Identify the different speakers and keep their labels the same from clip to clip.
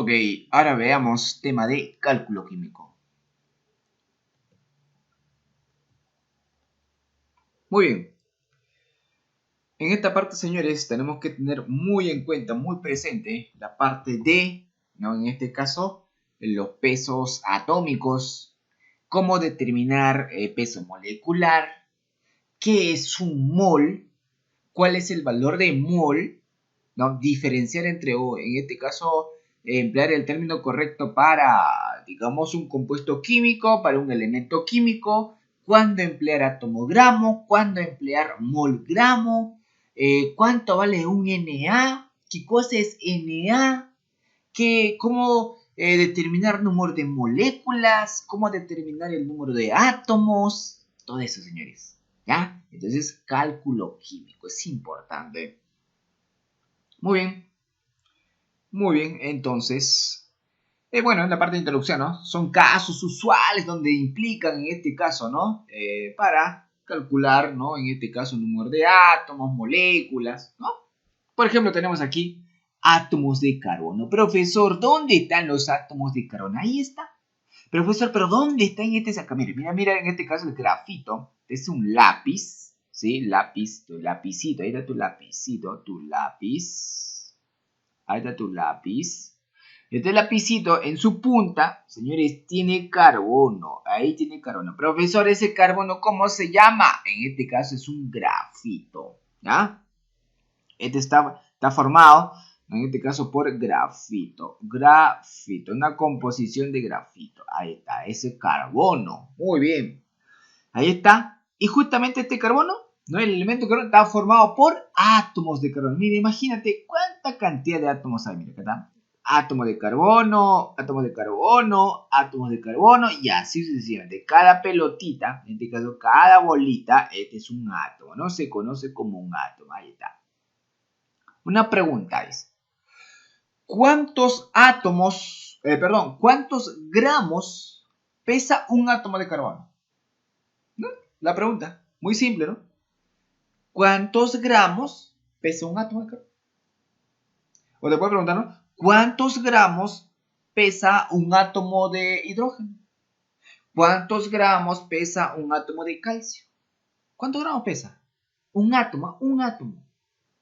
Speaker 1: Ok, ahora veamos tema de cálculo químico. Muy bien. En esta parte, señores, tenemos que tener muy en cuenta, muy presente la parte de, ¿no? En este caso, los pesos atómicos, cómo determinar peso molecular, qué es un mol, cuál es el valor de mol, ¿no? Diferenciar entre, en este caso, emplear el término correcto para, digamos, un compuesto químico, para un elemento químico, cuándo emplear atomogramo, cuándo emplear molgramo, cuánto vale un Na, qué cosa es Na, cómo determinar número de moléculas, cómo determinar el número de átomos, todo eso, señores. ¿Ya? Entonces, cálculo químico es importante. Muy bien. Muy bien, entonces, bueno, en la parte de introducción, ¿no? Son casos usuales donde implican, en este caso, ¿no? Para calcular, ¿no? En este caso, el número de átomos, moléculas, ¿no? Por ejemplo, tenemos aquí átomos de carbono. Profesor, ¿dónde están los átomos de carbono? Ahí está. Profesor, ¿pero dónde está en este saca? Mira, en este caso el grafito. Es un lápiz, ¿sí? Lápiz, tu lapicito. Ahí está tu lapicito, tu lápiz. Ahí está tu lápiz. Este lapicito en su punta, señores, tiene carbono. Ahí tiene carbono. Profesor, ¿ese carbono cómo se llama? En este caso es un grafito. ¿Ya? Este está formado, en este caso, por grafito. Grafito, una composición de grafito. Ahí está, ese carbono. Muy bien. Ahí está. Y justamente este carbono, ¿no? El elemento carbono está formado por átomos de carbono. Mira, imagínate cuánta cantidad de átomos hay. Mira, acá está. Átomos de carbono, átomos de carbono, átomos de carbono y así sucesivamente. Cada pelotita, en este caso cada bolita, este es un átomo, ¿no? Se conoce como un átomo. Ahí está. Una pregunta es, ¿cuántos gramos pesa un átomo de carbono? ¿No? La pregunta, muy simple, ¿no? ¿Cuántos gramos pesa un átomo de carbono? O te puedo preguntar, ¿no? ¿Cuántos gramos pesa un átomo de hidrógeno? ¿Cuántos gramos pesa un átomo de calcio? ¿Cuántos gramos pesa? Un átomo.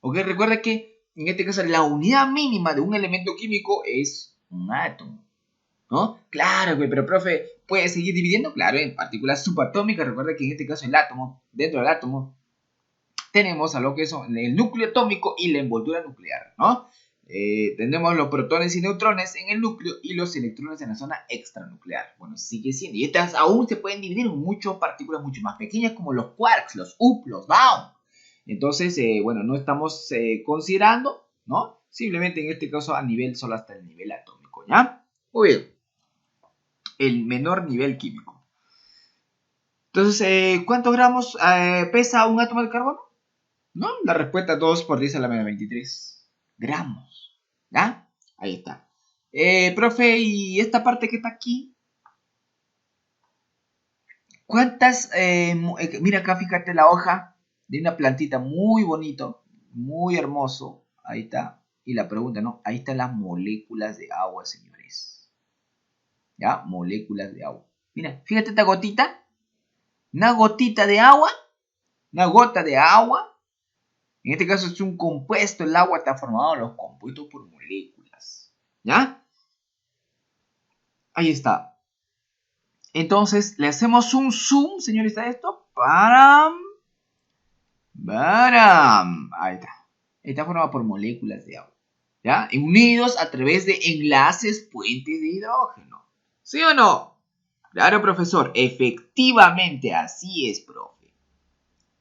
Speaker 1: Ok, recuerda que en este caso la unidad mínima de un elemento químico es un átomo, ¿no? Claro, pero profe, ¿puede seguir dividiendo? Claro, en partículas subatómicas. Recuerda que en este caso el átomo, dentro del átomo, tenemos a lo que son el núcleo atómico y la envoltura nuclear, ¿no? Tenemos los protones y neutrones en el núcleo y los electrones en la zona extranuclear. Bueno, sigue siendo. Y estas aún se pueden dividir en muchas partículas mucho más pequeñas como los quarks, los up, los baum. Entonces, bueno, no estamos considerando, ¿no? Simplemente en este caso a nivel solo hasta el nivel atómico, ¿ya? Muy bien. El menor nivel químico. Entonces, ¿cuántos gramos pesa un átomo de carbono? ¿No? La respuesta 2 por 10 a la menos 23 gramos. ¿Ya? Ahí está. Profe, ¿y esta parte que está aquí? ¿Cuántas? Mira acá, fíjate la hoja de una plantita muy bonito, muy hermoso. Ahí está. Y la pregunta, ¿no? Ahí están las moléculas de agua, señores. ¿Ya? Moléculas de agua. Mira, fíjate esta gotita. Una gotita de agua. Una gota de agua. En este caso es un compuesto. El agua está formado los compuestos por moléculas. ¿Ya? Ahí está. Entonces, le hacemos un zoom, señores, a esto. Ahí está. Está formado por moléculas de agua. ¿Ya? Unidos a través de enlaces puentes de hidrógeno. ¿Sí o no? Claro, profesor. Efectivamente, así es, profe.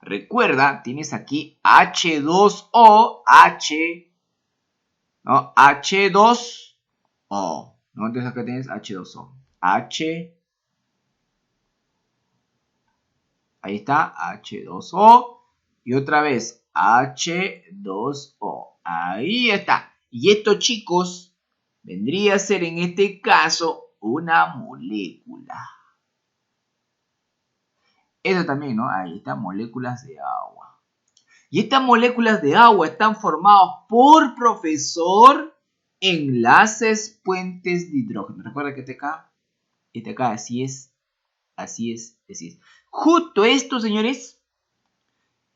Speaker 1: Recuerda, tienes aquí H2O, ¿no? H2O. ¿No? Entonces acá tienes H2O. Ahí está, H2O. Y otra vez, H2O. Ahí está. Y esto, chicos, vendría a ser en este caso una molécula. Eso también, ¿no? Ahí están moléculas de agua. Y estas moléculas de agua están formadas por, profesor, enlaces puentes de hidrógeno. Recuerda que acá, así es. Justo esto, señores,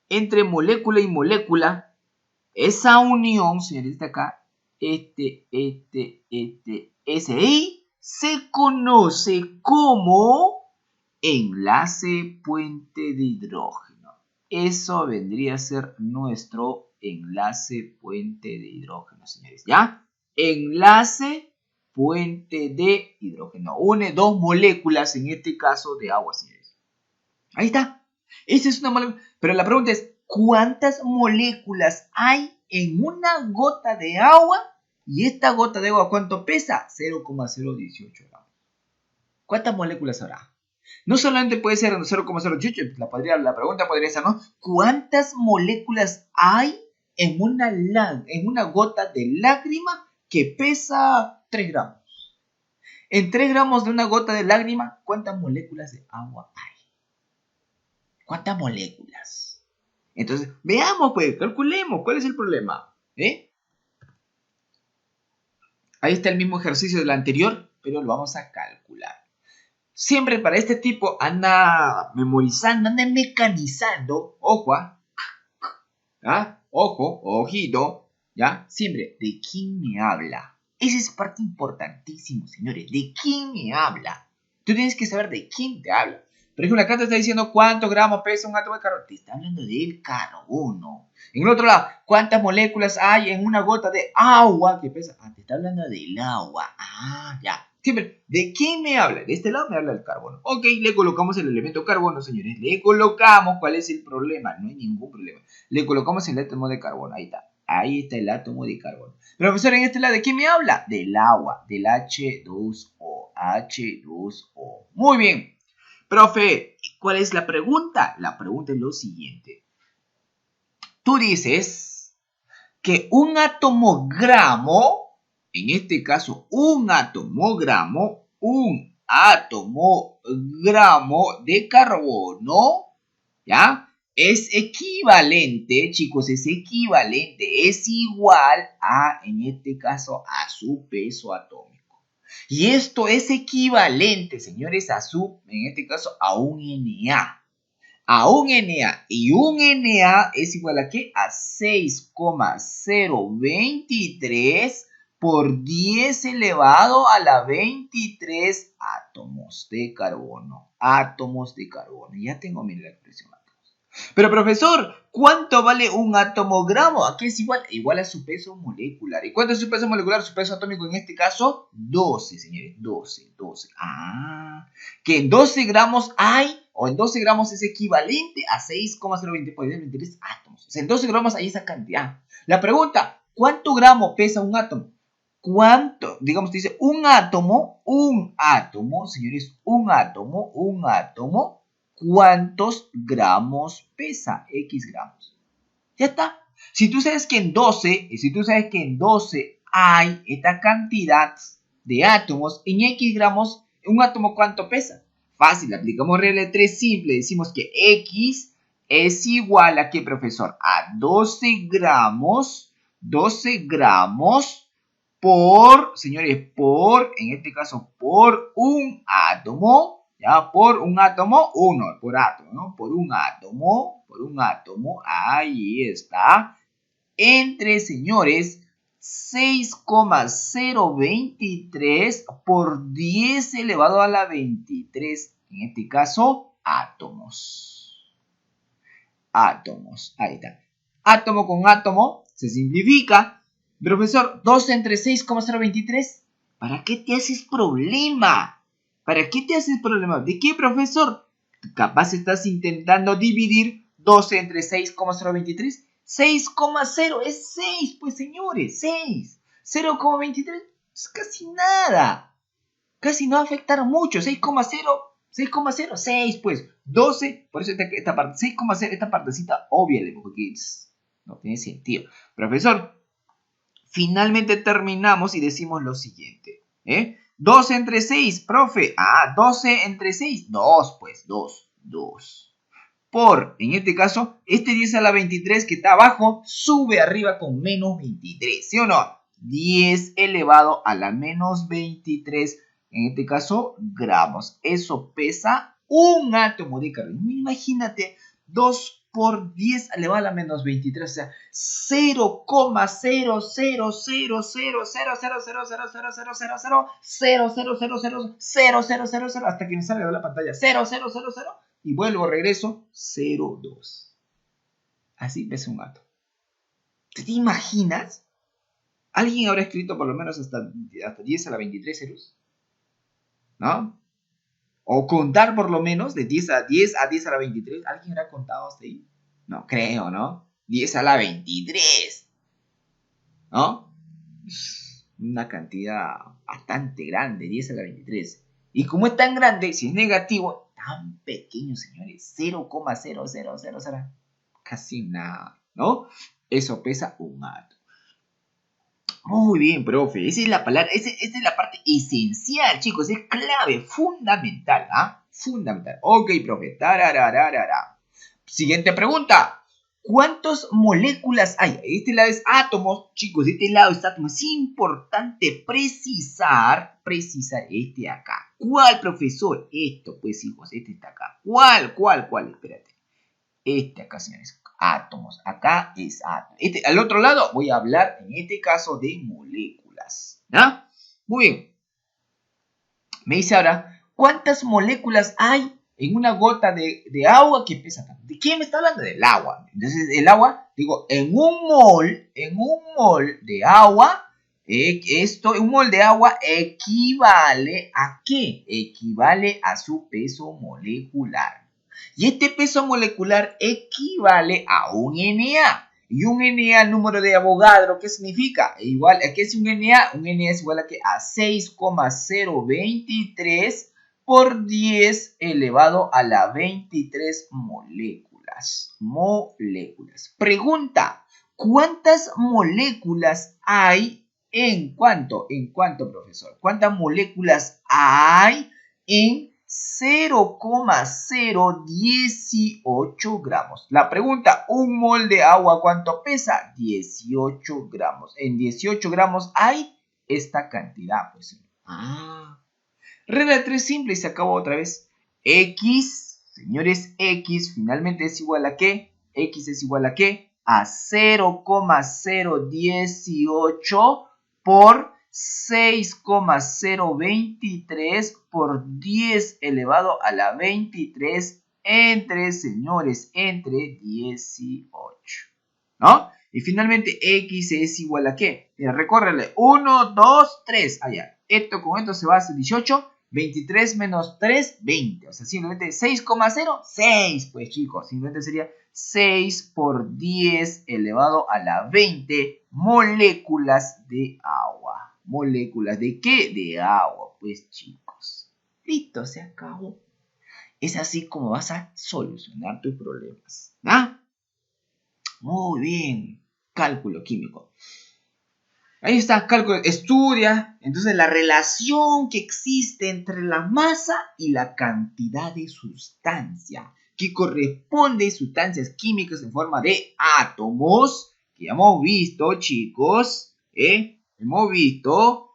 Speaker 1: entre molécula y molécula, esa unión, señores, de acá, ese ahí, se conoce como enlace puente de hidrógeno. Eso vendría a ser nuestro enlace puente de hidrógeno, señores, ¿ya? Enlace puente de hidrógeno. Une dos moléculas, en este caso, de agua, señores. Ahí está. Esa es una molécula. Pero la pregunta es, ¿cuántas moléculas hay en una gota de agua? Y esta gota de agua, ¿cuánto pesa? 0,018 gramos. ¿Cuántas moléculas habrá? No solamente puede ser 0,018, la pregunta podría ser, ¿no? ¿Cuántas moléculas hay en una gota de lágrima que pesa 3 gramos? En 3 gramos de una gota de lágrima, ¿cuántas moléculas de agua hay? ¿Cuántas moléculas? Entonces, veamos, pues, calculemos, ¿cuál es el problema? Ahí está el mismo ejercicio del anterior, pero lo vamos a calcular. Siempre para este tipo anda memorizando, anda mecanizando, ojo, ojo, ojito, ¿ya? Siempre, ¿de quién me habla? Esa es parte importantísima, señores, ¿de quién me habla? Tú tienes que saber de quién te habla. Por ejemplo, acá te está diciendo cuántos gramos pesa un átomo de carbono. Te está hablando del carbono. En el otro lado, ¿cuántas moléculas hay en una gota de agua que pesa? Te está hablando del agua. Ya. Siempre, ¿de quién me habla? De este lado me habla el carbono. Ok, le colocamos el elemento carbono, señores. Le colocamos, ¿cuál es el problema? No hay ningún problema. Le colocamos el átomo de carbono. Ahí está. Ahí está el átomo de carbono. Profesor, en este lado, ¿de quién me habla? Del agua, del H2O. H2O. Muy bien. Profe, ¿cuál es la pregunta? La pregunta es lo siguiente. Tú dices que un atomogramo, en este caso un atomogramo de carbono, ¿ya? Es equivalente, chicos, es igual a, en este caso, a su peso atómico. Y esto es equivalente, señores, en este caso, a un Na. A un Na. Y un Na es igual a ¿qué? A 6,023 por 10 elevado a la 23 átomos de carbono. Ya tengo mi expresión. Pero profesor, ¿cuánto vale un atomogramo? Aquí es igual a su peso molecular. ¿Y cuánto es su peso molecular? Su peso atómico en este caso, 12, señores, 12. Que en 12 gramos hay, o en 12 gramos es equivalente a 6,020 por 23 átomos. O sea, en 12 gramos hay esa cantidad. La pregunta, ¿cuánto gramo pesa un átomo? ¿Cuánto? Digamos, dice un átomo, señores, un átomo. ¿Cuántos gramos pesa? X gramos. Ya está. Si tú sabes que en 12 hay esta cantidad de átomos, en X gramos, ¿un átomo cuánto pesa? Fácil, aplicamos regla de 3 simple. Decimos que X es igual a ¿qué, profesor? A 12 gramos por, señores, en este caso, por un átomo. Ya, por un átomo, por átomo, ¿no? Por un átomo, ahí está. Entre, señores, 6,023 por 10 elevado a la 23, en este caso, átomos. Ahí está. Átomo con átomo, se simplifica. Profesor, 2 entre 6,023, ¿para qué te haces problema? ¿Para qué te haces problema? ¿De qué, profesor? Capaz estás intentando dividir 12 entre 6,023. 6,0 es 6, pues señores, 6. 0,23 es casi nada. Casi no va a afectar mucho. 6,0, 6, pues. 12, por eso esta parte, 6,0, esta partecita, óbviale, porque no tiene sentido. Profesor, finalmente terminamos y decimos lo siguiente, 12 entre 6, profe. 12 entre 6. 2, pues. 2. Por, en este caso, este 10 a la 23 que está abajo, sube arriba con menos 23. ¿Sí o no? 10 elevado a la menos 23, en este caso, gramos. Eso pesa un átomo de carbono. Imagínate, 2 por 10 elevado a la menos 23, o sea, 0,0000000000000000000000000 hasta que me salga de la pantalla 0000 y vuelvo, regreso 0,2. Así pesa un átomo. ¿Te imaginas? ¿Alguien habrá escrito por lo menos hasta 10 a la 23 ceros? ¿No? O contar por lo menos de 10 a 10 a 10 a la 23. ¿Alguien habrá contado hasta ahí? No creo, ¿no? 10 a la 23. ¿No? Una cantidad bastante grande, 10 a la 23. Y como es tan grande, si es negativo, tan pequeño, señores, 0,0000. Casi nada, ¿no? Eso pesa un átomo. Muy bien, profe. Esa es la palabra, esa es la parte esencial, chicos. Es clave, fundamental, ¿ah? Fundamental. Ok, profe. Tararararara. Siguiente pregunta. ¿Cuántas moléculas hay? Este lado es átomos, chicos. Este lado es átomos. Es importante precisar este acá. ¿Cuál, profesor? Esto, pues, hijos. Este está acá. ¿Cuál? Espérate. Este acá, señores. Átomos. Acá es átomos. Al otro lado voy a hablar, en este caso, de moléculas. ¿Ya? Muy bien. Me dice ahora, ¿cuántas moléculas hay en una gota de agua que pesa tanto? ¿De quién me está hablando? Del agua. Entonces, el agua, digo, en un mol de agua, un mol de agua equivale ¿a qué? Equivale a su peso molecular. Y este peso molecular equivale a un Na. Y un Na, el número de Avogadro, ¿qué significa? Igual, ¿qué es un Na? Un Na es igual a 6,023 por 10 elevado a la 23 moléculas. Pregunta, ¿cuántas moléculas hay en cuánto? ¿En cuánto, profesor? ¿Cuántas moléculas hay en 0,018 gramos? La pregunta, un mol de agua, ¿cuánto pesa? 18 gramos. En 18 gramos hay esta cantidad, pues. Regla 3 simple y se acabó otra vez. X, señores, X finalmente es igual a ¿qué? X es igual a ¿qué? A 0,018 por 6,023 por 10 elevado a la 23 entre 18. ¿No? Y finalmente X es igual a ¿qué? Mira, recórrele. 1, 2, 3. Allá. Esto con esto se va a hacer 18. 23 menos 3, 20. O sea, simplemente 6,0, 6. Pues chicos, simplemente sería 6 por 10 elevado a la 20 moléculas de agua. ¿Moléculas de qué? De agua, pues chicos. Listo, se acabó. Es así como vas a solucionar tus problemas. ¿Ah? Muy bien. Cálculo químico. Ahí está, cálculo, estudia. Entonces la relación que existe entre la masa y la cantidad de sustancia, que corresponde a sustancias químicas en forma de átomos, que ya hemos visto, chicos, hemos visto,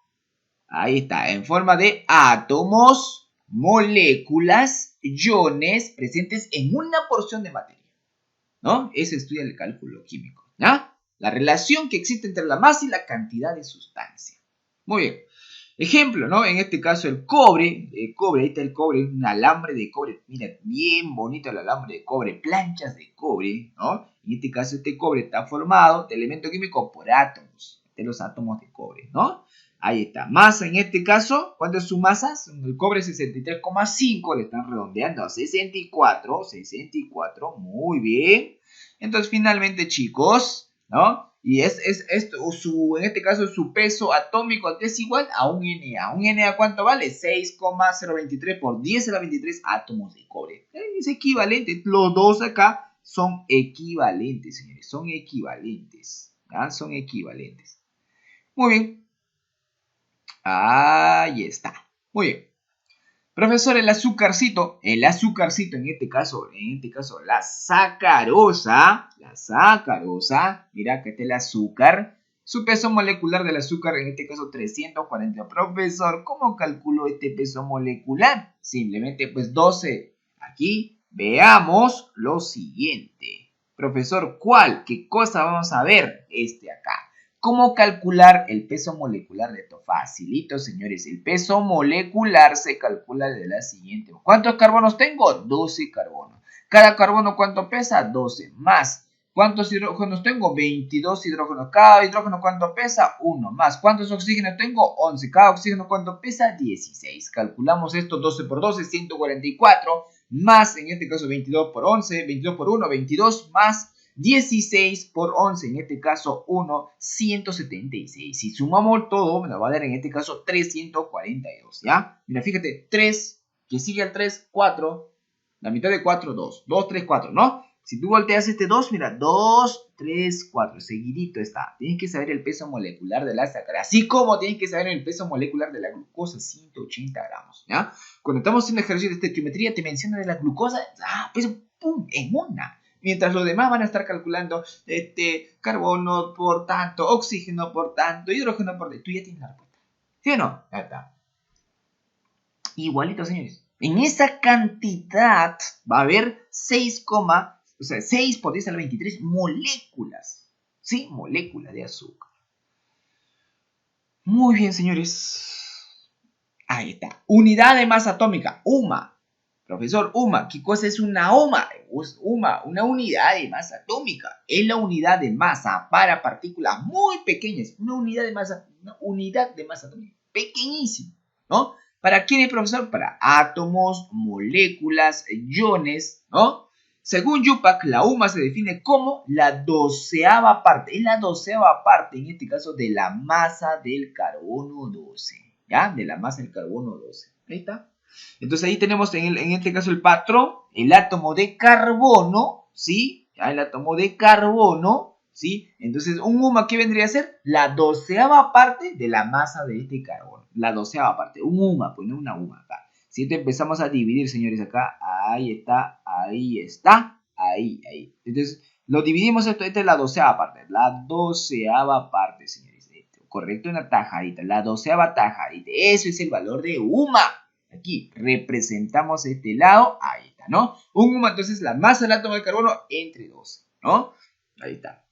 Speaker 1: ahí está, en forma de átomos, moléculas, iones presentes en una porción de materia, ¿no? Eso estudia el cálculo químico, ¿ya? La relación que existe entre la masa y la cantidad de sustancia. Muy bien. Ejemplo, ¿no? En este caso el cobre, ahí está el cobre, un alambre de cobre. Mira, bien bonito el alambre de cobre, planchas de cobre, ¿no? En este caso este cobre está formado de elemento químico por átomos, de los átomos de cobre, ¿no? Ahí está. Masa en este caso, ¿cuánto es su masa? El cobre 63,5, le están redondeando a 64, muy bien. Entonces finalmente, chicos, ¿no? Y en este caso su peso atómico es igual a un Na. ¿Un Na cuánto vale? 6,023 por 10 a la 23 átomos de cobre. Es equivalente. Los dos acá son equivalentes, señores. Son equivalentes. ¿Ya? Son equivalentes. Muy bien. Ahí está. Muy bien. Profesor, el azúcarcito, en este caso, la sacarosa, mira que está el azúcar, Su peso molecular del azúcar, en este caso 340. Profesor, ¿cómo calculo este peso molecular? Simplemente pues 12. Aquí veamos lo siguiente. Profesor, ¿cuál? ¿Qué cosa vamos a ver? Acá. ¿Cómo calcular el peso molecular de esto? Facilito, señores. El peso molecular se calcula de la siguiente. ¿Cuántos carbonos tengo? 12 carbonos. ¿Cada carbono cuánto pesa? 12. Más. ¿Cuántos hidrógenos tengo? 22 hidrógenos. ¿Cada hidrógeno cuánto pesa? 1. Más. ¿Cuántos oxígenos tengo? 11. ¿Cada oxígeno cuánto pesa? 16. Calculamos esto. 12 por 12, 144. Más, en este caso, 22 por 11. 22 por 1, 22. Más 16 por 11, en este caso 1, 176. Si sumamos todo, me lo va a dar en este caso 342, ¿ya? Mira, fíjate, 3, que sigue al 3, 4, la mitad de 4, 2, 2, 3, 4, ¿no? Si tú volteas este 2, mira, 2, 3, 4, seguidito está. Tienes que saber el peso molecular del azúcar, así como tienes que saber el peso molecular de la glucosa, 180 gramos, ¿ya? Cuando estamos haciendo ejercicio de estequiometría, te menciona de la glucosa, peso, pum, en una. Mientras los demás van a estar calculando carbono por tanto, oxígeno por tanto, hidrógeno por tanto. Tú ya tienes la respuesta. ¿Sí o no? Ya está. Igualito, señores. En esa cantidad va a haber 6 por 10 a la 23 moléculas. ¿Sí? Moléculas de azúcar. Muy bien, señores. Ahí está. Unidad de masa atómica. UMA. Profesor, UMA, ¿qué cosa es una UMA? UMA, una unidad de masa atómica. Es la unidad de masa para partículas muy pequeñas. Una unidad de masa atómica. Pequeñísima, ¿no? ¿Para quién es, profesor? Para átomos, moléculas, iones, ¿no? Según Yupac, la UMA se define como la 12ª parte. Es la 12ª parte, en este caso, de la masa del carbono 12. ¿Ya? De la masa del carbono 12. Ahí está. Entonces ahí tenemos en este caso el patrón, el átomo de carbono, ¿sí? Ya el átomo de carbono, ¿sí? Entonces un UMA, ¿qué vendría a ser? La 12ª parte de la masa de este carbono. La 12ª parte, un UMA, pues no una UMA acá. Si esto empezamos a dividir, señores, acá, ahí está, ahí está, ahí. Entonces lo dividimos esto, esta es la 12ª parte, la 12ª parte, señores. Correcto, una tajadita, la 12ª tajadita. Eso es el valor de UMA. Aquí representamos este lado, ahí está, ¿no? Un UMA, entonces, la masa del átomo de carbono entre 12, ¿no? Ahí está.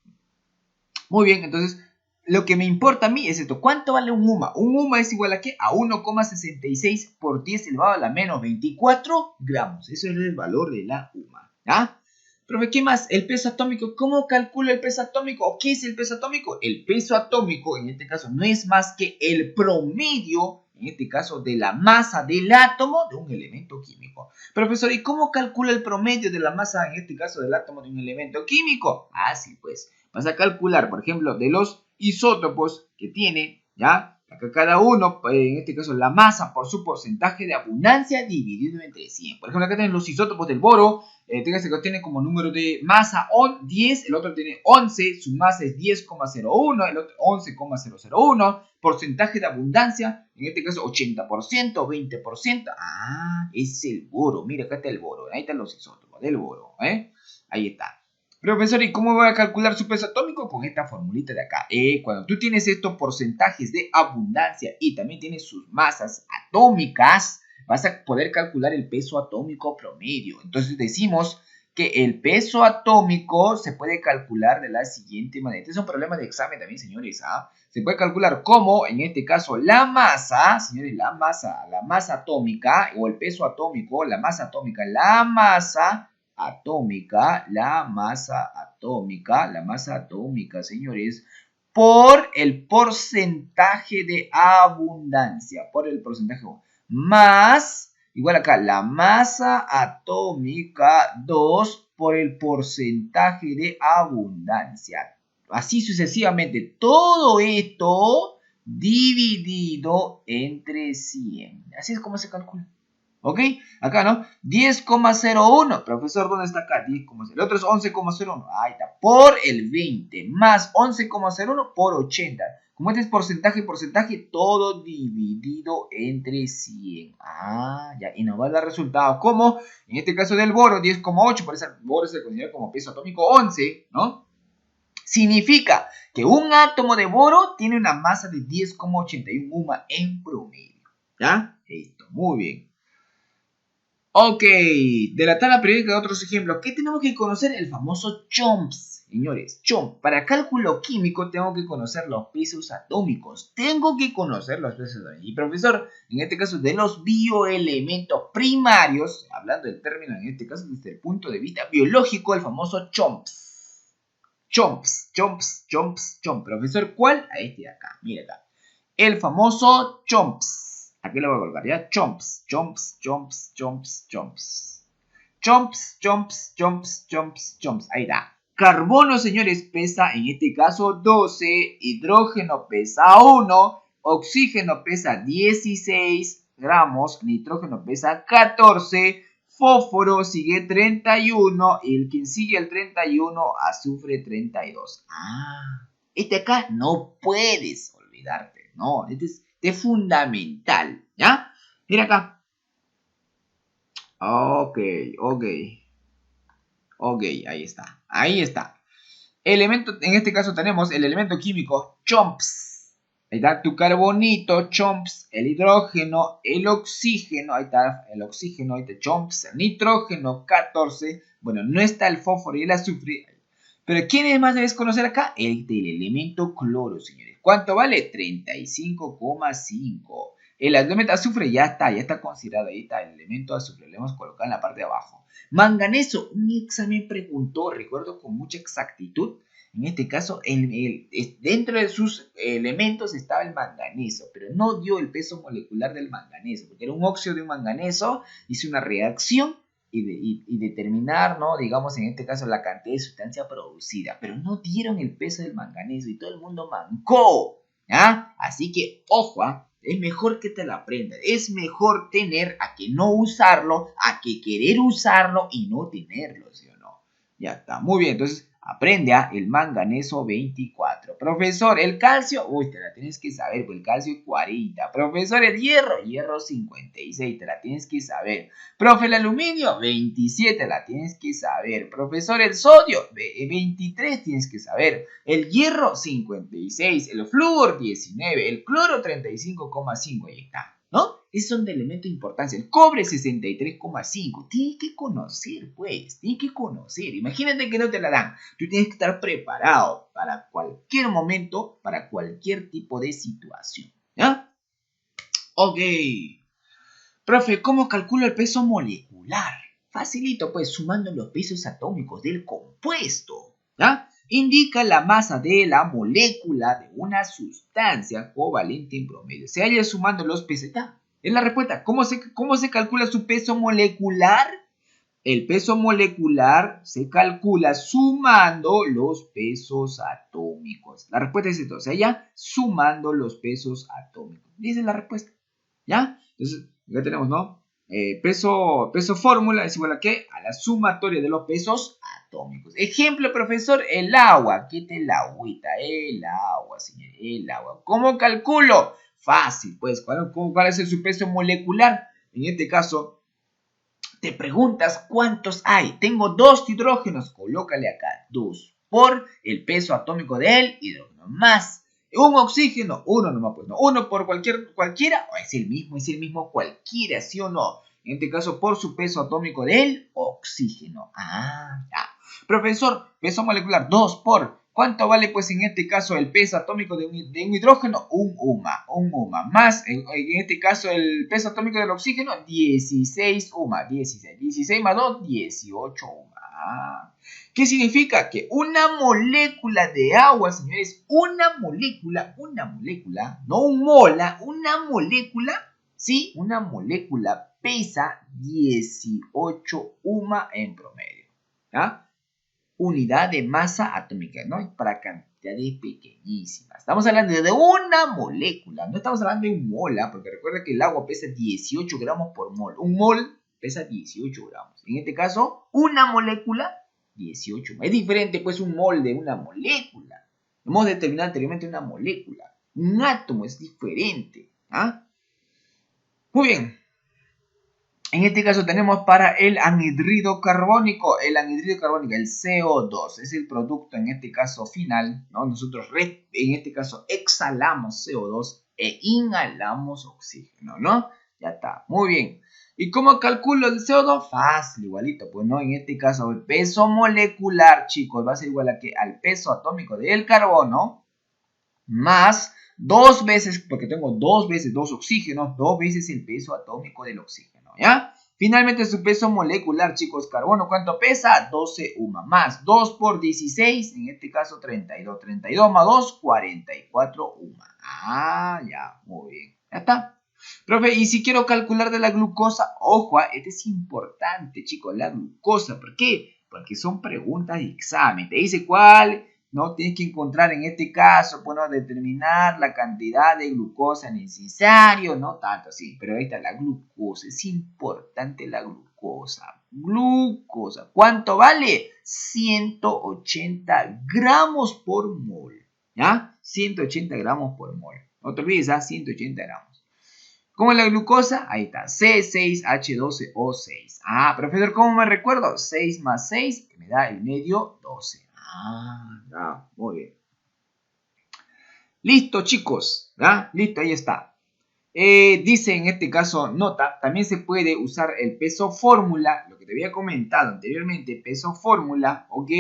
Speaker 1: Muy bien, entonces, lo que me importa a mí es esto. ¿Cuánto vale un UMA? Un UMA es igual a ¿qué? A 1,66 por 10 elevado a la menos 24 gramos. Eso es el valor de la UMA, ¿ya? Profe, ¿qué más? El peso atómico. ¿Cómo calculo el peso atómico? ¿O qué es el peso atómico? El peso atómico, en este caso, no es más que el promedio, en este caso, de la masa del átomo de un elemento químico. Profesor, ¿y cómo calcula el promedio de la masa, en este caso, del átomo de un elemento químico? Así pues, vas a calcular, por ejemplo, de los isótopos que tiene, ¿ya? Acá cada uno, en este caso la masa por su porcentaje de abundancia dividido entre 100. Por ejemplo, acá tienen los isótopos del boro. Fíjense que tiene como número de masa 10, el otro tiene 11, su masa es 10,01, el otro 11,001. Porcentaje de abundancia, en este caso 80%, 20%. Ah, es el boro. Mira, acá está el boro. Ahí están los isótopos del boro. Ahí está. Profesor, ¿y cómo voy a calcular su peso atómico? Con esta formulita de acá. Cuando tú tienes estos porcentajes de abundancia y también tienes sus masas atómicas, vas a poder calcular el peso atómico promedio. Entonces decimos que el peso atómico se puede calcular de la siguiente manera. Este es un problema de examen también, señores. Se puede calcular como, en este caso, la masa, señores, la masa atómica, o el peso atómico, la masa atómica, la masa atómica, señores, por el porcentaje de abundancia, más, igual acá, la masa atómica 2 por el porcentaje de abundancia. Así sucesivamente, todo esto dividido entre 100. Así es como se calcula. ¿Ok? Acá, ¿no? 10,01. Profesor, ¿dónde está acá? 10,01. El otro es 11,01. Ahí está. Por el 20. Más 11,01 por 80. Como este es porcentaje, todo dividido entre 100. Ya. Y nos va a dar resultado como, en este caso del boro, 10,8. Por eso el boro se considera como peso atómico 11, ¿no? Significa que un átomo de boro tiene una masa de 10,81 UMA en promedio. ¿Ya? Esto, muy bien. Ok, de la tabla periódica de otros ejemplos, ¿qué tenemos que conocer? El famoso CHOMPS, señores. CHOMPS. Para cálculo químico tengo que conocer los pesos atómicos. Y profesor, en este caso de los bioelementos primarios, hablando del término en este caso desde el punto de vista biológico, el famoso CHOMPS. CHOMPS. Profesor, ¿cuál? A este de acá, mira acá. El famoso CHOMPS. Aquí lo voy a colocar, ¿ya? CHOMPS. Ahí está. Carbono, señores, pesa en este caso 12. Hidrógeno pesa 1. Oxígeno pesa 16 gramos. Nitrógeno pesa 14. Fósforo sigue 31. Y el que sigue el 31, azufre 32. Este acá no puedes olvidarte. No, este es fundamental, ¿ya? Mira acá. Ok, ahí está. Elemento, en este caso tenemos el elemento químico CHOMPS. Ahí está tu carbonito, CHOMPS, el hidrógeno, el oxígeno, ahí está CHOMPS, el nitrógeno, 14. Bueno, no está el fósforo y el azufre. Pero ¿quién más debes conocer acá? El del elemento cloro, señores. ¿Cuánto vale? 35,5. El elemento azufre ya está considerado. Ahí está el elemento azufre. Lo hemos colocado en la parte de abajo. Manganeso. Un examen preguntó, recuerdo con mucha exactitud. En este caso, dentro de sus elementos estaba el manganeso, pero no dio el peso molecular del manganeso, porque era un óxido de un manganeso, hizo una reacción y determinar, ¿no? Digamos, en este caso, la cantidad de sustancia producida, pero no dieron el peso del manganeso y todo el mundo mancó, ¿ah? Así que, ojo, es mejor que te lo aprendas, es mejor tener a que no usarlo, a que querer usarlo y no tenerlo, ¿sí o no? Ya está, muy bien, entonces aprende el manganeso 24. Profesor, el calcio, uy, te la tienes que saber, pues el calcio 40. Profesor, el hierro 56, te la tienes que saber. Profe, el aluminio 27, la tienes que saber. Profesor, el sodio 23, tienes que saber. El hierro 56, el flúor 19, el cloro 35,5, ahí está, ¿no? Esos son de elemento de importancia. El cobre 63,5. Tienes que conocer, pues. Tienes que conocer. Imagínate que no te la dan. Tú tienes que estar preparado para cualquier momento, para cualquier tipo de situación. ¿Ya? Ok. Profe, ¿cómo calculo el peso molecular? Facilito, pues, sumando los pesos atómicos del compuesto. ¿Ya? Indica la masa de la molécula de una sustancia covalente en promedio. Se halla sumando los pesos. Es la respuesta. ¿Cómo se calcula su peso molecular? El peso molecular se calcula sumando los pesos atómicos. La respuesta es esto. Se halla sumando los pesos atómicos. Dice la respuesta. ¿Ya? Entonces, acá tenemos, ¿no? Peso fórmula es igual a ¿qué? A la sumatoria de los pesos atómicos. Ejemplo, profesor, el agua. ¿Qué te la agüita? El agua, señor. El agua. ¿Cómo calculo? Fácil, pues. ¿Cuál es su peso molecular? En este caso, te preguntas cuántos hay. Tengo 2 hidrógenos. Colócale acá 2 por el peso atómico del hidrógeno. Más un oxígeno. 1 nomás, pues no. 1 por cualquiera. Es el mismo cualquiera, ¿sí o no? En este caso, por su peso atómico del oxígeno. Ya. Profesor, peso molecular 2 por... ¿Cuánto vale, pues, en este caso, el peso atómico de un hidrógeno? Un UMA. Más, en este caso, el peso atómico del oxígeno, 16 UMA. 16 más 2, 18 UMA. ¿Qué significa? Que una molécula de agua, señores, una molécula, no un mola, una molécula, ¿sí? Una molécula pesa 18 UMA en promedio. ¿Ah? Unidad de masa atómica, ¿no? Para cantidades pequeñísimas. Estamos hablando de una molécula, no estamos hablando de un mol, porque recuerda que el agua pesa 18 gramos por mol. Un mol pesa 18 gramos. En este caso, una molécula, 18. Es diferente, pues, un mol de una molécula. Hemos determinado anteriormente una molécula. Un átomo es diferente. ¿Ah? Muy bien. En este caso tenemos para el anhidrido carbónico. El anhidrido carbónico, el CO2, es el producto en este caso final, ¿no? Nosotros en este caso exhalamos CO2 e inhalamos oxígeno, ¿no? Ya está, muy bien. ¿Y cómo calculo el CO2? Fácil, igualito, pues no, en este caso el peso molecular, chicos, va a ser igual a que al peso atómico del carbono más dos veces, porque tengo dos veces dos oxígenos, dos veces el peso atómico del oxígeno, ¿ya? Finalmente su peso molecular, chicos, carbono, ¿cuánto pesa? 12 UMA, más 2 por 16, en este caso 32, 32 más 2, 44 UMA. Ah, ya, muy bien, ya está. Profe, y si quiero calcular de la glucosa, ojo, este es importante, chicos, la glucosa, ¿por qué? Porque son preguntas de examen, te dice cuál, no tienes que encontrar en este caso, bueno, determinar la cantidad de glucosa necesario, no tanto así, pero ahí está la glucosa, es importante la glucosa. Glucosa, ¿cuánto vale? 180 gramos por mol, ¿ya? 180 gramos por mol, no te olvides, 180 gramos. ¿Cómo es la glucosa? Ahí está, C6H12O6. Ah, profesor, ¿cómo me recuerdo? 6 más 6 me da el medio 12. Ah, ya, muy bien. Listo, chicos. ¿Ya? Listo, ahí está. Dice en este caso, nota, también se puede usar el peso fórmula, lo que te había comentado anteriormente, peso fórmula, ¿ok?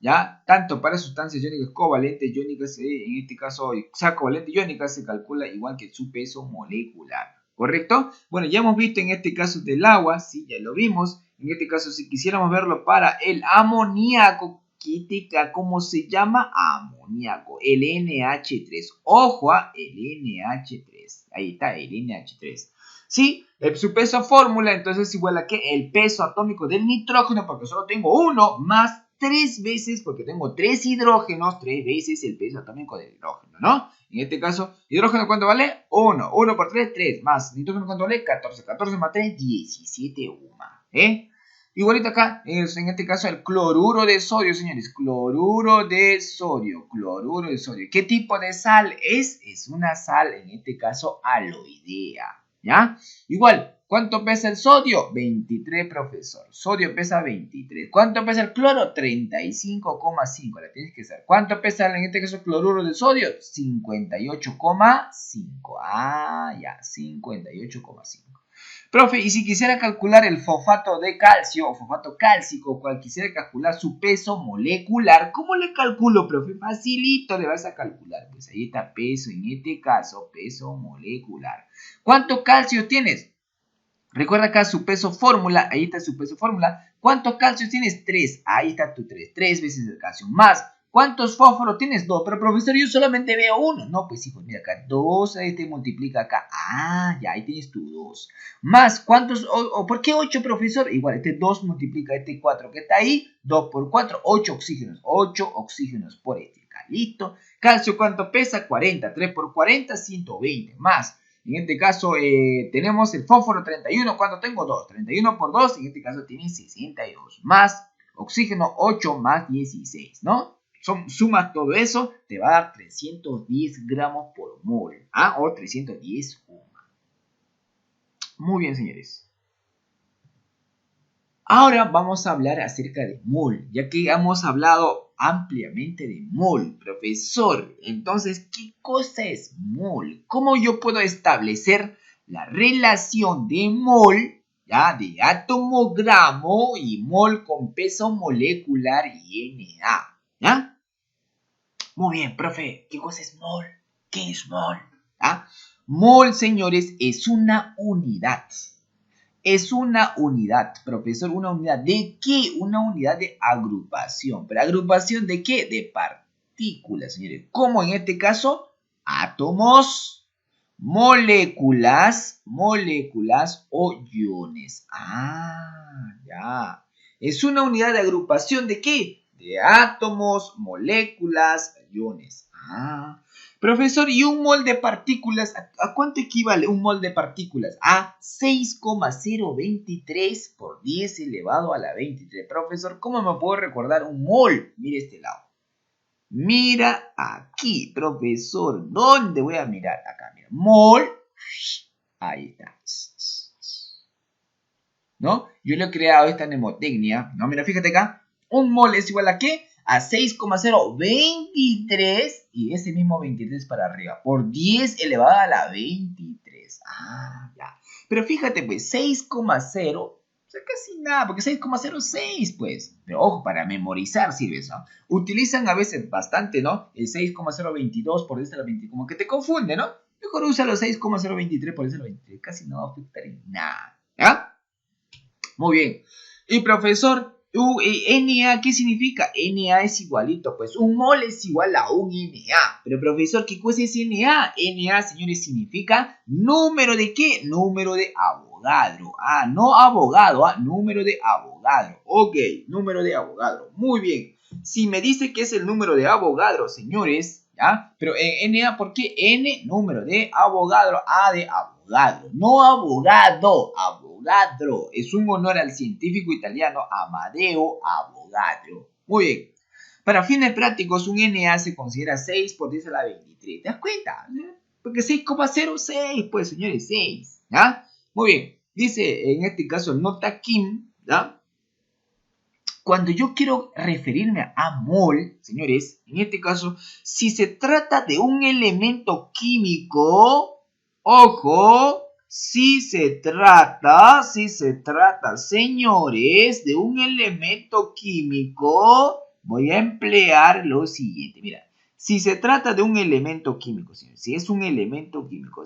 Speaker 1: ¿Ya? Tanto para sustancias iónicas covalentes, iónicas, en este caso, o sea, covalente iónica se calcula igual que su peso molecular, ¿correcto? Bueno, ya hemos visto en este caso del agua, sí, ya lo vimos. En este caso, si quisiéramos verlo para el amoníaco, ¿cómo se llama? Amoníaco, el NH3. Ojo a el NH3. Ahí está, el NH3. Sí, su peso fórmula entonces es igual a que el peso atómico del nitrógeno, porque solo tengo uno, más 3 veces, porque tengo 3 hidrógenos, 3 veces el peso atómico del hidrógeno, ¿no? En este caso, hidrógeno, ¿cuánto vale? 1. 1 por 3, 3. Más nitrógeno, ¿cuánto vale? 14. 14 más 3, 17 UMA. Igualito acá, en este caso el cloruro de sodio, señores. Cloruro de sodio. Cloruro de sodio. ¿Qué tipo de sal es? Es una sal, en este caso, aloidea. ¿Ya? Igual, ¿cuánto pesa el sodio? 23, profesor. Sodio pesa 23. ¿Cuánto pesa el cloro? 35,5. La tienes que saber. ¿Cuánto pesa en este caso el cloruro de sodio? 58,5. Ah, ya, 58,5. Profe, y si quisiera calcular el fosfato de calcio o fosfato cálcico, cual quisiera calcular su peso molecular, ¿cómo le calculo, profe? Facilito le vas a calcular. Pues ahí está peso, en este caso, peso molecular. ¿Cuánto calcio tienes? Recuerda acá su peso fórmula, ahí está su peso fórmula. ¿Cuántos calcios tienes? 3. Ahí está tu 3. 3 veces el calcio. Más, ¿cuántos fósforos tienes? 2. Pero profesor, yo solamente veo 1. No, pues hijo, mira acá. 2 ahí te multiplica acá. Ah, ya, ahí tienes tu 2. Más, ¿cuántos? ¿Por qué 8, profesor? Igual, este 2 multiplica este 4 que está ahí. 2 por 4, 8 oxígenos. 8 oxígenos por este. Listo. Calcio, ¿cuánto pesa? 40. 3 por 40, 120. Más. En este caso tenemos el fósforo 31, ¿cuánto tengo? 2. 31 por 2, en este caso tiene 62. Más oxígeno 8 más 16, ¿no? Sumas todo eso, te va a dar 310 gramos por mol. ¿Ah? O 310 UMA. Muy bien, señores. Ahora vamos a hablar acerca de mol, ya que hemos hablado ampliamente de mol, profesor. Entonces, ¿qué cosa es mol? ¿Cómo yo puedo establecer la relación de mol, ya, de átomo gramo y mol con peso molecular y Na? ¿Ya? Muy bien, profe, ¿qué cosa es mol? ¿Qué es mol? ¿Ah? Mol, señores, es una unidad. Es una unidad, profesor, ¿una unidad de qué? Una unidad de agrupación. ¿Pero agrupación de qué? De partículas, señores. ¿Cómo en este caso? Átomos, moléculas o iones. Ah, ya. Es una unidad de agrupación de qué? De átomos, moléculas, iones. Ah. Profesor, ¿y un mol de partículas? ¿A cuánto equivale un mol de partículas? A 6,023 por 10 elevado a la 23. Profesor, ¿cómo me puedo recordar un mol? Mira este lado. Mira aquí, profesor. ¿Dónde voy a mirar? Acá, mira. Mol. Ahí está. ¿no? Yo le he creado esta mnemotecnia, ¿no? Mira, fíjate acá. Un mol es igual a ¿qué? A 6,023 y ese mismo 23 para arriba. Por 10 elevado a la 23. Ah, ya. Pero fíjate, pues, 6,0, o sea, casi nada, porque 6,06, pues. Pero ojo, para memorizar sirve eso. Utilizan a veces bastante, ¿no? El 6,022 por 10 a la 20, como que te confunde, ¿no? Mejor usa los 6,023 por 10 a la 23. Casi no va a afectar en nada, ¿ya? Muy bien. Y profesor, NA, ¿qué significa? NA es igualito, pues un mol es igual a un NA. Pero profesor, ¿qué cosa es NA? NA, señores, significa número de ¿qué? Número de Avogadro. Ah, no abogado, número de Avogadro. Ok, número de Avogadro. Muy bien. Si me dice que es el número de Avogadro, señores, ¿ya? Pero NA, ¿por qué? N, número de Avogadro, A de Avogadro. No abogado, Avogadro. Es un honor al científico italiano Amadeo Avogadro. Muy bien. Para fines prácticos, un NA se considera 6 por 10 a la 23. ¿Te das cuenta? Porque 6,06, pues, señores, 6. ¿Ya? Muy bien. Dice, en este caso, nota Kim, ¿ya? Cuando yo quiero referirme a mol, señores, en este caso, si se trata de un elemento químico, ojo, si se trata, señores, de un elemento químico, voy a emplear lo siguiente, mira. Si se trata de un elemento químico, señores, si es un elemento químico,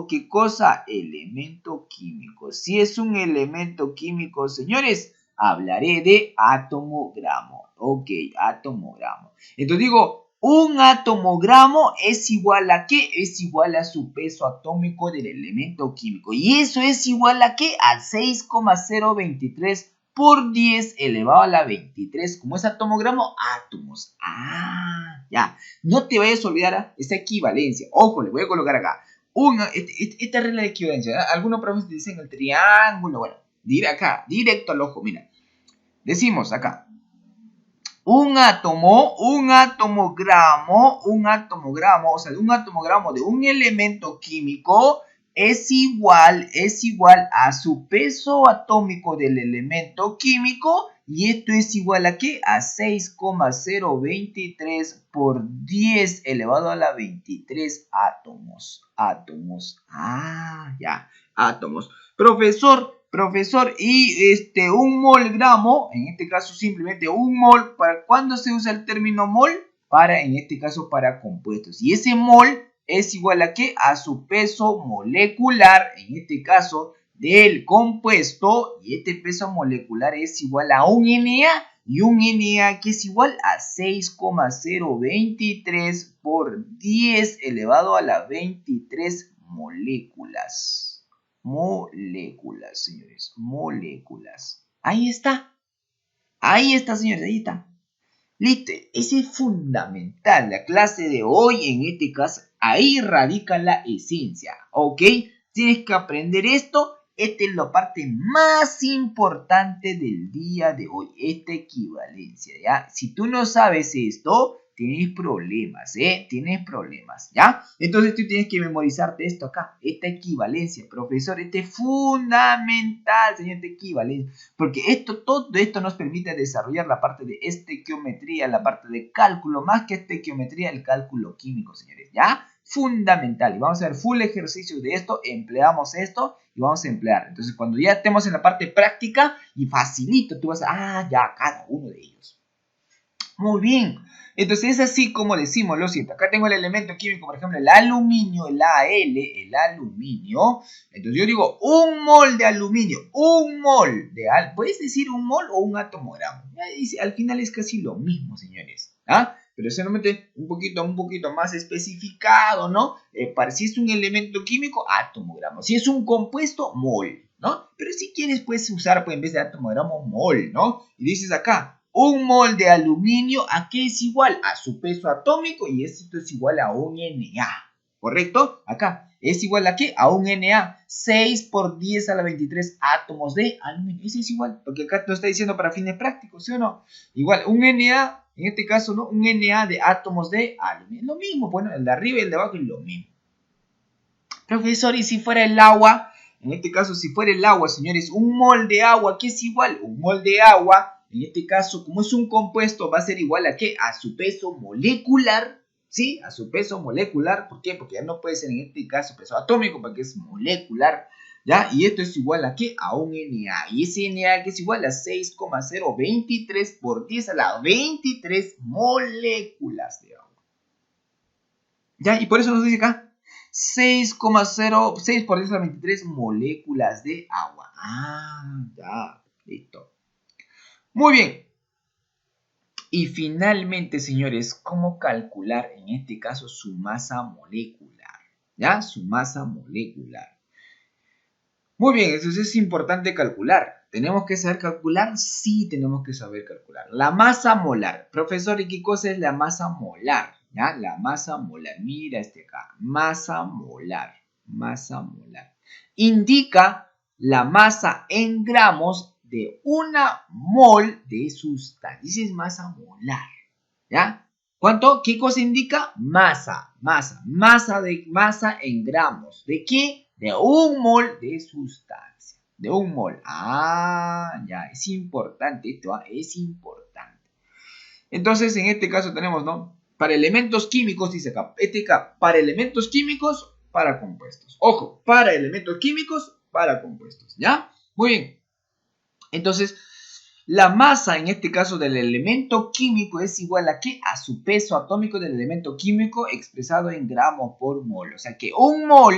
Speaker 1: ¿qué cosa? Elemento químico. Si es un elemento químico, señores, hablaré de atomogramo. Ok, atomogramo. Entonces digo, un atomogramo es igual a ¿qué? Es igual a su peso atómico del elemento químico. ¿Y eso es igual a qué? A 6,023 por 10 elevado a la 23. Como es atomogramo, átomos. Ah, ya. No te vayas a olvidar esta equivalencia. Ojo, le voy a colocar acá. Esta regla de equivalencia. ¿Eh? Algunos profesores dicen el triángulo. Bueno, acá, directo al ojo. Mira. Decimos acá. Un atomogramo, o sea, un atomogramo de un elemento químico es igual a su peso atómico del elemento químico, y esto es igual a ¿qué? A 6,023 por 10 elevado a la 23 átomos. Ah, ya, átomos. Profesor, y un molgramo, en este caso simplemente un mol, ¿para cuándo se usa el término mol? En este caso, para compuestos. Y ese mol es igual a ¿qué? A su peso molecular, en este caso, del compuesto. Y este peso molecular es igual a un Na. Y un Na que es igual a 6,023 por 10 elevado a la 23 moléculas. Moléculas, señores, moléculas. Ahí está, señores, ahí está. Listo, ese es fundamental. La clase de hoy, en este caso, ahí radica la esencia, ¿ok? Tienes que aprender esto. Esta es la parte más importante del día de hoy, esta equivalencia, ¿ya? Si tú no sabes esto, tienes problemas, Tienes problemas, ¿ya? Entonces tú tienes que memorizarte esto acá, esta equivalencia. Profesor, este es fundamental, señor, esta equivalencia. Porque todo esto nos permite desarrollar la parte de estequiometría, la parte de cálculo, más que estequiometría, el cálculo químico, señores, ¿ya? Fundamental. Y vamos a ver full ejercicios de esto, empleamos esto y vamos a emplear. Entonces, cuando ya estemos en la parte práctica y facilito, tú vas a, ya, cada uno de ellos. Muy bien. Entonces es así como decimos, lo siento. Acá tengo el elemento químico, por ejemplo, el aluminio, el Al, el aluminio. Entonces yo digo, un mol de aluminio, un mol de ¿puedes decir un mol o un atomogramo? Al final es casi lo mismo, señores. ¿Ah? Pero solamente un poquito más especificado, ¿no? Si es un elemento químico, atomogramo. Si es un compuesto, mol, ¿no? Pero si quieres, puedes usar, pues, en vez de atomogramo, mol, ¿no? Y dices acá, un mol de aluminio, ¿a qué es igual? A su peso atómico, y esto es igual a un Na. ¿Correcto? Acá, ¿es igual a qué? A un Na. 6 por 10 a la 23 átomos de aluminio. Eso es igual, porque acá te lo está diciendo para fines prácticos, ¿sí o no? Igual, un Na, en este caso, ¿no? Un Na de átomos de aluminio. Lo mismo, bueno, el de arriba y el de abajo es lo mismo. Profesor, ¿y si fuera el agua? En este caso, si fuera el agua, señores, un mol de agua, ¿qué es igual? Un mol de agua, en este caso, como es un compuesto, va a ser igual a ¿qué? A su peso molecular, ¿sí? A su peso molecular. ¿Por qué? Porque ya no puede ser en este caso peso atómico, porque es molecular, ¿ya? Y esto es igual a ¿qué? A un Na. Y ese Na que es igual a 6,023 por 10 a la 23 moléculas de agua. ¿Ya? Y por eso nos dice acá 6,06 por 10 a la 23 moléculas de agua. Ah, ya, listo. Muy bien. Y finalmente, señores, ¿cómo calcular en este caso su masa molecular? ¿Ya? Su masa molecular. Muy bien, entonces es importante calcular. ¿Tenemos que saber calcular? Sí, tenemos que saber calcular. La masa molar. Profesor, ¿y qué cosa es la masa molar? ¿Ya? La masa molar. Mira este acá. Masa molar. Masa molar. Indica la masa en gramos de una mol de sustancia. Esa es masa molar. ¿Ya? ¿Cuánto? ¿Qué cosa indica? Masa. Masa en gramos. ¿De qué? De un mol de sustancia. De un mol. Ah, ya. Es importante esto. Es importante. Entonces, en este caso tenemos, ¿no? Para elementos químicos, dice acá. Para elementos químicos, para compuestos. Ojo, para elementos químicos, para compuestos. ¿Ya? Muy bien. Entonces, la masa en este caso del elemento químico es igual a ¿qué? A su peso atómico del elemento químico expresado en gramos por mol. O sea que un mol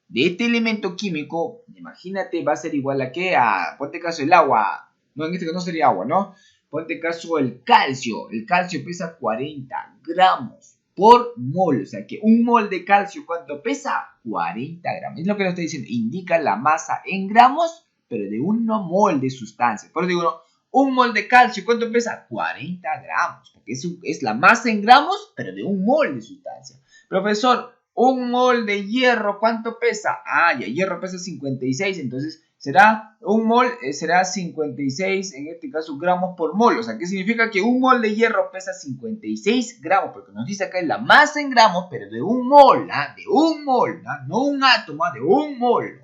Speaker 1: de este elemento químico, imagínate, va a ser igual a ¿qué? A, ponte caso el agua. No, en este caso no sería agua, ¿no? Ponte caso el calcio. El calcio pesa 40 gramos por mol. O sea que un mol de calcio, ¿cuánto pesa? 40 gramos. Es lo que nos está diciendo. Indica la masa en gramos, pero de un mol de sustancia. Por eso digo, ¿no? Un mol de calcio, ¿cuánto pesa? 40 gramos. Porque es la masa en gramos, pero de un mol de sustancia. Profesor, un mol de hierro, ¿cuánto pesa? Ah, ya, hierro pesa 56, entonces será un mol, será 56, en este caso, gramos por mol. O sea, ¿qué significa? Que un mol de hierro pesa 56 gramos, porque nos dice acá es la masa en gramos, pero de un mol, ¿ah? De un mol, ¿ah? No un átomo, ¿ah? De un mol.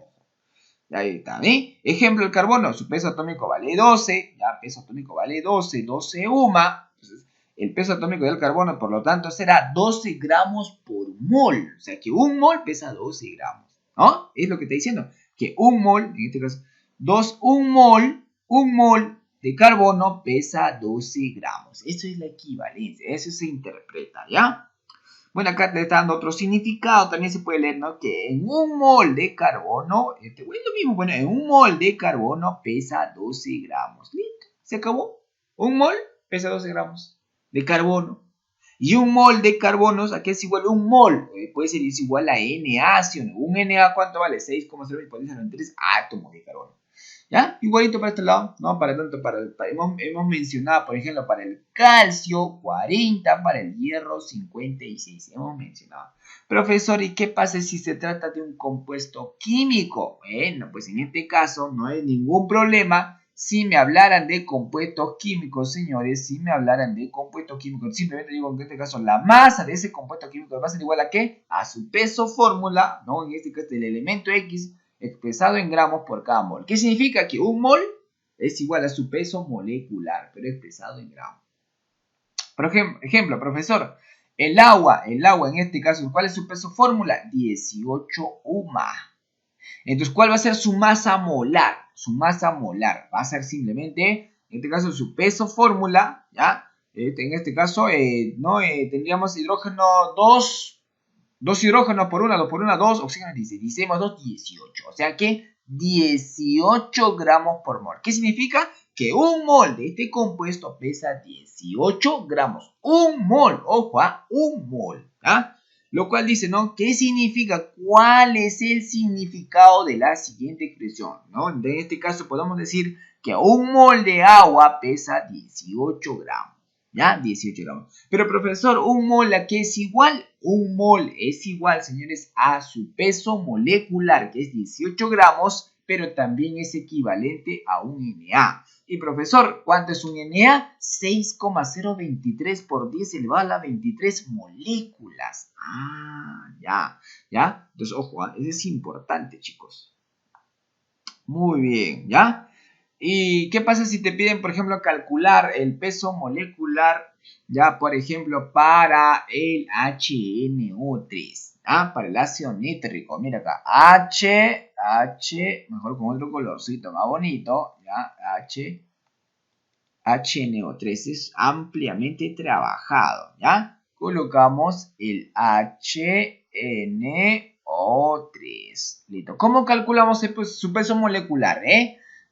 Speaker 1: Ahí está, ¿eh? Ejemplo, el carbono, su peso atómico vale 12, ya, peso atómico vale 12 UMA. Entonces, el peso atómico del carbono, por lo tanto, será 12 gramos por mol. O sea, que un mol pesa 12 gramos, ¿no? Es lo que está diciendo, que un mol, en este caso, un mol de carbono pesa 12 gramos. Eso es la equivalencia, eso se interpreta, ¿ya? Bueno, acá te está dando otro significado. También se puede leer, ¿no? Que en un mol de carbono, es lo mismo, bueno, en un mol de carbono pesa 12 gramos. Listo, se acabó. Un mol pesa 12 gramos de carbono. Y un mol de carbonos, ¿a qué es igual? Un mol puede ser es igual a Na, ¿sí o no? Un Na, ¿cuánto vale? 6,023 átomos de carbono. ¿Ya? Igualito para este lado, ¿no? Para tanto, hemos mencionado, por ejemplo, para el calcio 40, para el hierro 56, hemos mencionado. Profesor, ¿y qué pasa si se trata de un compuesto químico? Bueno, pues en este caso no hay ningún problema. Si me hablaran de compuestos químicos, señores, si me hablaran de compuestos químicos, simplemente digo que en este caso la masa de ese compuesto químico va a ser igual a ¿qué? A su peso fórmula, ¿no? En este caso el elemento X, expresado en gramos por cada mol. ¿Qué significa? Que un mol es igual a su peso molecular, pero expresado en gramos. Por ejemplo, profesor, el agua en este caso, ¿cuál es su peso fórmula? 18 UMA. Entonces, ¿cuál va a ser su masa molar? Su masa molar va a ser simplemente, en este caso, su peso fórmula, ¿ya? En este caso, tendríamos hidrógeno 2 hidrógenos por 1, 2 por 1, 2, oxígeno 16 más 2, 18. O sea que 18 gramos por mol. ¿Qué significa? Que un mol de este compuesto pesa 18 gramos. Un mol, ojo, un mol. ¿Ah? Lo cual dice, ¿no? ¿Qué significa? ¿Cuál es el significado de la siguiente expresión? ¿No? En este caso podemos decir que un mol de agua pesa 18 gramos. ¿Ya? 18 gramos. Pero profesor, ¿un mol a qué es igual? Un mol es igual, señores, a su peso molecular, que es 18 gramos, pero también es equivalente a un Na. Y profesor, ¿cuánto es un Na? 6,023 por 10 elevado a la 23 moléculas. Ya. Entonces, ojo, eso es importante, chicos. Muy bien, ¿ya? ¿Y qué pasa si te piden, por ejemplo, calcular el peso molecular, ya, por ejemplo, para el HNO3, ¿ah? Para el ácido nítrico? Mira acá, mejor con otro colorcito más bonito, ¿ya? HNO3 es ampliamente trabajado, ¿ya? Colocamos el HNO3. Listo. ¿Cómo calculamos su peso molecular,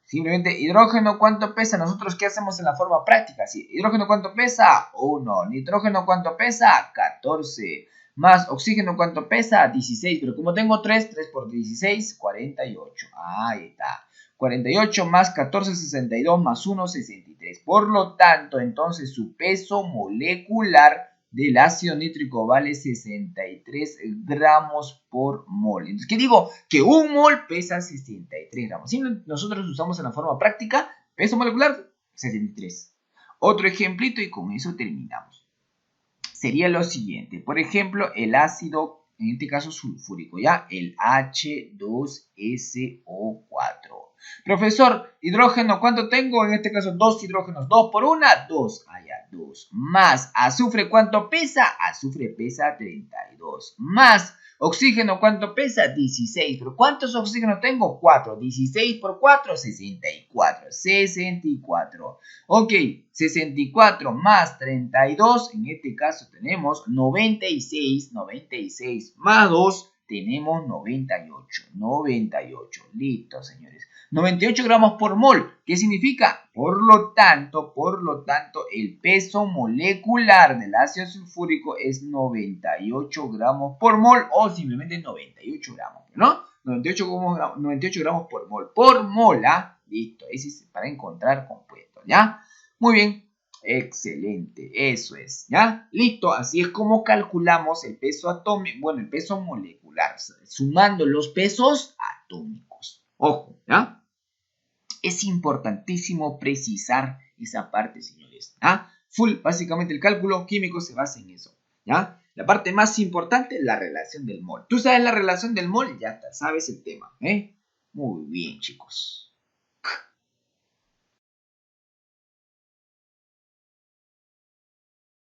Speaker 1: Simplemente, hidrógeno, ¿cuánto pesa? Nosotros, ¿qué hacemos en la forma práctica? Sí, hidrógeno, ¿cuánto pesa? 1. Nitrógeno, ¿cuánto pesa? 14. Más oxígeno, ¿cuánto pesa? 16. Pero como tengo 3 por 16, 48. Ahí está. 48 más 14, 62 más 1, 63. Por lo tanto, entonces su peso molecular del ácido nítrico vale 63 gramos por mol. Entonces, ¿qué digo? Que un mol pesa 63 gramos. Si nosotros usamos en la forma práctica, peso molecular 63. Otro ejemplito y con eso terminamos. Sería lo siguiente. Por ejemplo, el ácido, en este caso sulfúrico, ¿ya? El H2SO4. Profesor, hidrógeno, ¿cuánto tengo? En este caso, 2 hidrógenos. 2 por 1, 2. Ya, 2. Más azufre, ¿cuánto pesa? Azufre pesa 32. Más oxígeno, ¿cuánto pesa? 16. ¿Pero cuántos oxígenos tengo? 4. 16 por 4, 64. 64. Ok, 64 más 32. En este caso tenemos 96. 96 más 2. Tenemos 98. 98. Listo, señores. 98 gramos por mol. ¿Qué significa? Por lo tanto, el peso molecular del ácido sulfúrico es 98 gramos por mol o simplemente 98 gramos, ¿no? 98 gramos por mol. Por mol, ¿ah? Listo, ese es para encontrar compuestos, ¿ya? Muy bien. Excelente, eso es, ¿ya? Listo, así es como calculamos el peso atómico, bueno, el peso molecular, sumando los pesos atómicos. Ojo, ¿ya? Es importantísimo precisar esa parte, señores, ¿ya? Básicamente el cálculo químico se basa en eso, ¿ya? La parte más importante es la relación del mol. ¿Tú sabes la relación del mol? Ya está, sabes el tema, ¿eh? Muy bien, chicos.